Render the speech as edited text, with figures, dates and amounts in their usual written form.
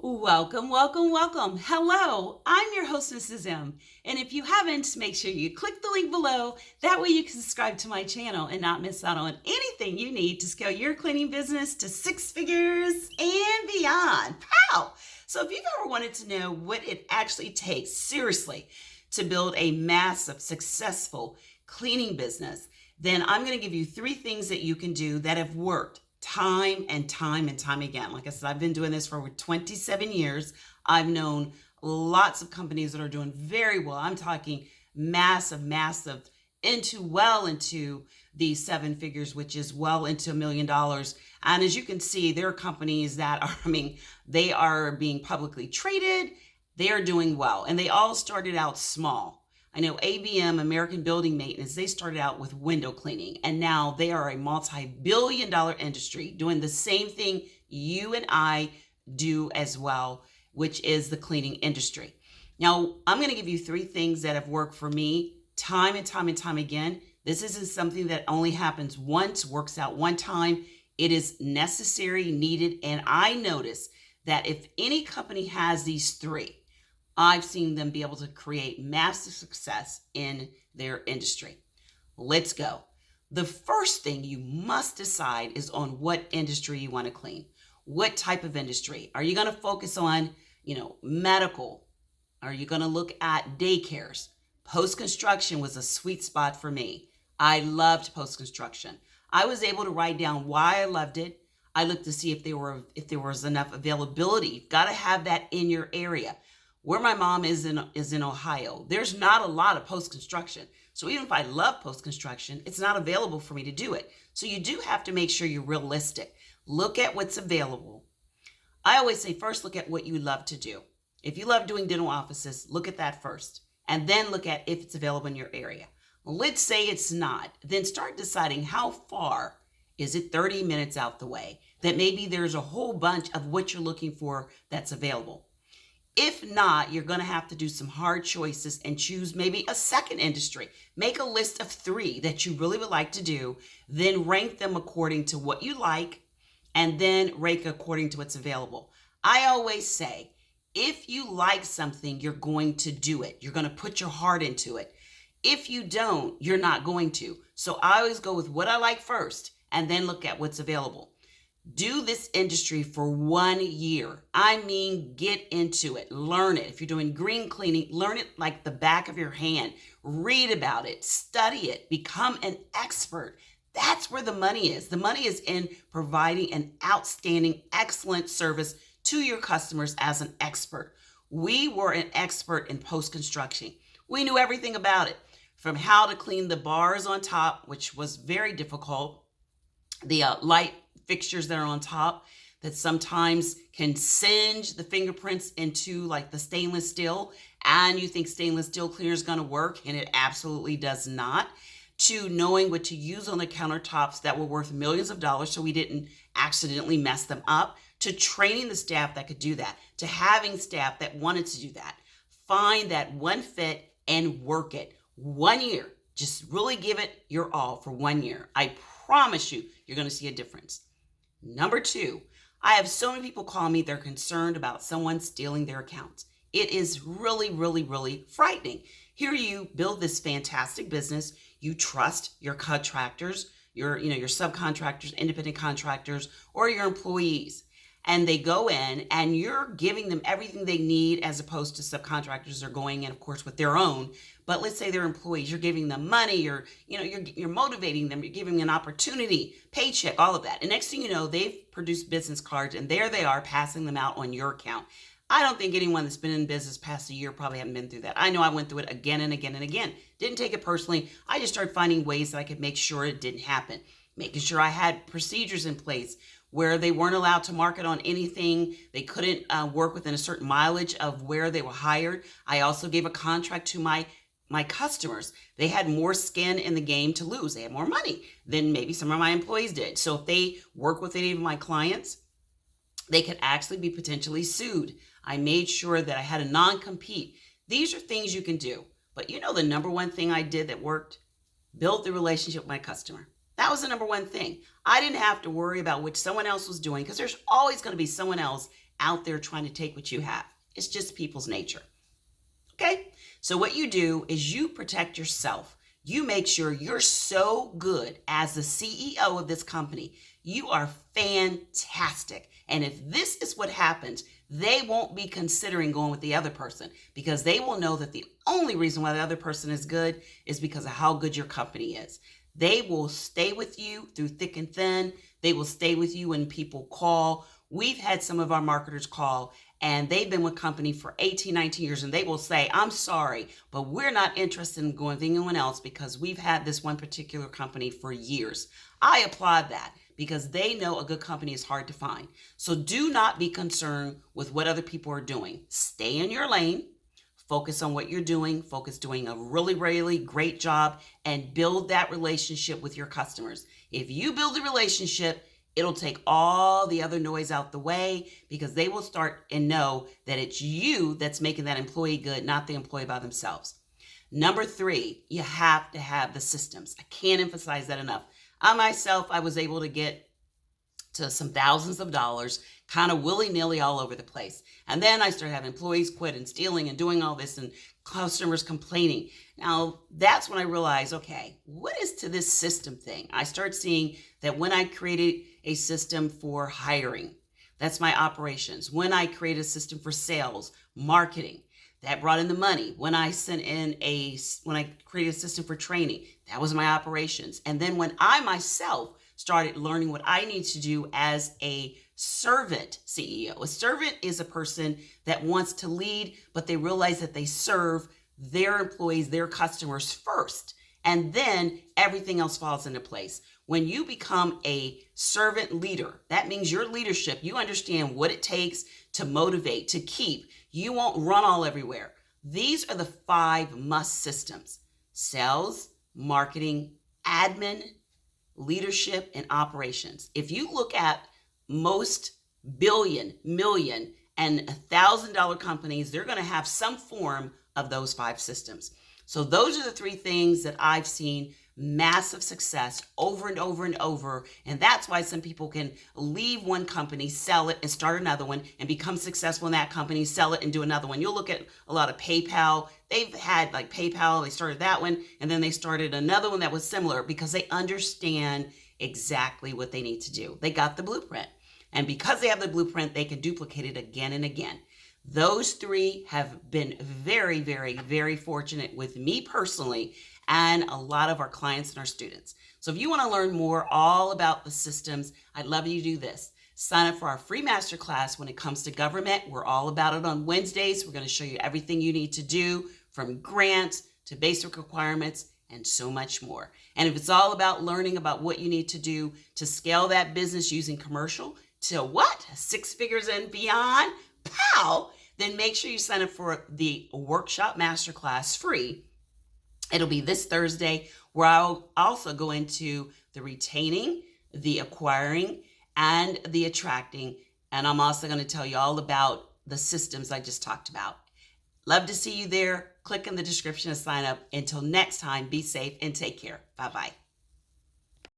Welcome, welcome, welcome. Hello, I'm your host, Mrs. M. And if you haven't, make sure you click the link below. That way you can subscribe to my channel and not miss out on anything you need to scale your cleaning business to six figures and beyond. Pow! So if you've ever wanted to know what it actually takes, seriously, to build a massive, successful cleaning business, then I'm going to give you 3 things that you can do that have worked time and time and time again. Like I said, I've been doing this for over 27 years. I've known lots of companies that are doing very well. I'm talking massive into the 7 figures, which is well into $1 million. And as you can see, there are companies that are, they are being publicly traded. They are doing well, and they all started out small. I know ABM, American Building Maintenance, they started out with window cleaning, and now they are a multi-billion-dollar industry doing the same thing you and I do as well, which is the cleaning industry. Now, I'm going to give you 3 things that have worked for me time and time again. This isn't something that only happens once, works out one time. It is necessary, needed, and I notice that if any company has these 3, I've seen them be able to create massive success in their industry. Let's go. The first thing you must decide is on what industry you want to clean. What type of industry? Are you going to focus on, medical? Are you going to look at daycares? Post-construction was a sweet spot for me. I loved post-construction. I was able to write down why I loved it. I looked to see if there was enough availability. You've got to have that in your area. Where my mom is in Ohio, there's not a lot of post-construction. So even if I love post-construction, it's not available for me to do it. So you do have to make sure you're realistic. Look at what's available. I always say first look at what you love to do. If you love doing dental offices, look at that first. And then look at if it's available in your area. Well, let's say it's not. Then start deciding how far. Is it 30 minutes out the way? That maybe there's a whole bunch of what you're looking for that's available. If not, you're going to have to do some hard choices and choose maybe a second industry. Make a list of 3 that you really would like to do, then rank them according to what you like, and then rank according to what's available. I always say, if you like something, you're going to do it. You're going to put your heart into it. If you don't, you're not going to. So I always go with what I like first, and then look at what's available. Do this industry for 1 year. Get into it. Learn it. If you're doing green cleaning, learn it like the back of your hand. Read about it. Study it. Become an expert. That's where the money is. The money is in providing an outstanding, excellent service to your customers as an expert. We were an expert in post-construction. We knew everything about it, from how to clean the bars on top, which was very difficult, the light fixtures that are on top that sometimes can singe the fingerprints into like the stainless steel, and you think stainless steel cleaner is going to work, and it absolutely does not, to knowing what to use on the countertops that were worth millions of dollars so we didn't accidentally mess them up, to training the staff that could do that, to having staff that wanted to do that. Find that one fit and work it. 1 year. Just really give it your all for 1 year. I promise you, you're going to see a difference. Number 2, I have so many people call me, they're concerned about someone stealing their accounts. It is really frightening. Here you build this fantastic business. You trust your contractors, your subcontractors, independent contractors, or your employees. And they go in and you're giving them everything they need, as opposed to subcontractors are going in, of course, with their own. But let's say they're employees, you're giving them money, you're motivating them, you're giving them an opportunity, paycheck, all of that. And next thing you know, they've produced business cards and there they are passing them out on your account. I don't think anyone that's been in business past a year probably haven't been through that. I know I went through it again and again and again. Didn't take it personally. I just started finding ways that I could make sure it didn't happen. Making sure I had procedures in place where they weren't allowed to market on anything. They couldn't work within a certain mileage of where they were hired. I also gave a contract to my customers. They had more skin in the game to lose. They had more money than maybe some of my employees did. So if they work with any of my clients, they could actually be potentially sued. I made sure that I had a non-compete. These are things you can do. But the number one thing I did that worked? Build the relationship with my customer. That was the number one thing. I didn't have to worry about what someone else was doing, because there's always going to be someone else out there trying to take what you have. It's just people's nature. Okay? So what you do is you protect yourself. You make sure you're so good as the CEO of this company. You are fantastic. And if this is what happens, they won't be considering going with the other person because they will know that the only reason why the other person is good is because of how good your company is. They will stay with you through thick and thin. They will stay with you when people call. We've had some of our marketers call and they've been with company for 18, 19 years and they will say, I'm sorry, but we're not interested in going with anyone else because we've had this one particular company for years. I applaud that because they know a good company is hard to find. So do not be concerned with what other people are doing. Stay in your lane. Focus on what you're doing. Focus doing a really, really great job and build that relationship with your customers. If you build a relationship, it'll take all the other noise out the way because they will start and know that it's you that's making that employee good, not the employee by themselves. Number 3, you have to have the systems. I can't emphasize that enough. I was able to get to some thousands of dollars kind of willy-nilly all over the place. And then I started having employees quit and stealing and doing all this and customers complaining. Now, that's when I realized, okay, what is to this system thing? I started seeing that when I created a system for hiring, that's my operations. When I created a system for sales, marketing, that brought in the money. When I created a system for training, that was my operations. And then when I myself started learning what I need to do as a servant CEO. A servant is a person that wants to lead, but they realize that they serve their employees, their customers first, and then everything else falls into place. When you become a servant leader, that means your leadership, you understand what it takes to motivate, to keep. You won't run all everywhere. These are the 5 must systems: sales, marketing, admin, leadership, and operations. If you look at most billion, million, and $1,000 companies, they're going to have some form of those 5 systems. So those are the 3 things that I've seen massive success over and over and over. And that's why some people can leave one company, sell it, and start another one and become successful in that company, sell it and do another one. You'll look at a lot of PayPal. They've had like PayPal, they started that one, and then they started another one that was similar because they understand exactly what they need to do. They got the blueprint. And because they have the blueprint, they can duplicate it again and again. Those 3 have been very, very, very fortunate with me personally and a lot of our clients and our students. So if you want to learn more all about the systems, I'd love you to do this. Sign up for our free masterclass when it comes to government. We're all about it on Wednesdays. We're going to show you everything you need to do from grants to basic requirements and so much more. And if it's all about learning about what you need to do to scale that business using commercial to what? 6 figures and beyond? Pow! Then make sure you sign up for the workshop masterclass free. It'll be this Thursday, where I'll also go into the retaining, the acquiring, and the attracting. And I'm also going to tell you all about the systems I just talked about. Love to see you there. Click in the description to sign up. Until next time, be safe and take care. Bye-bye.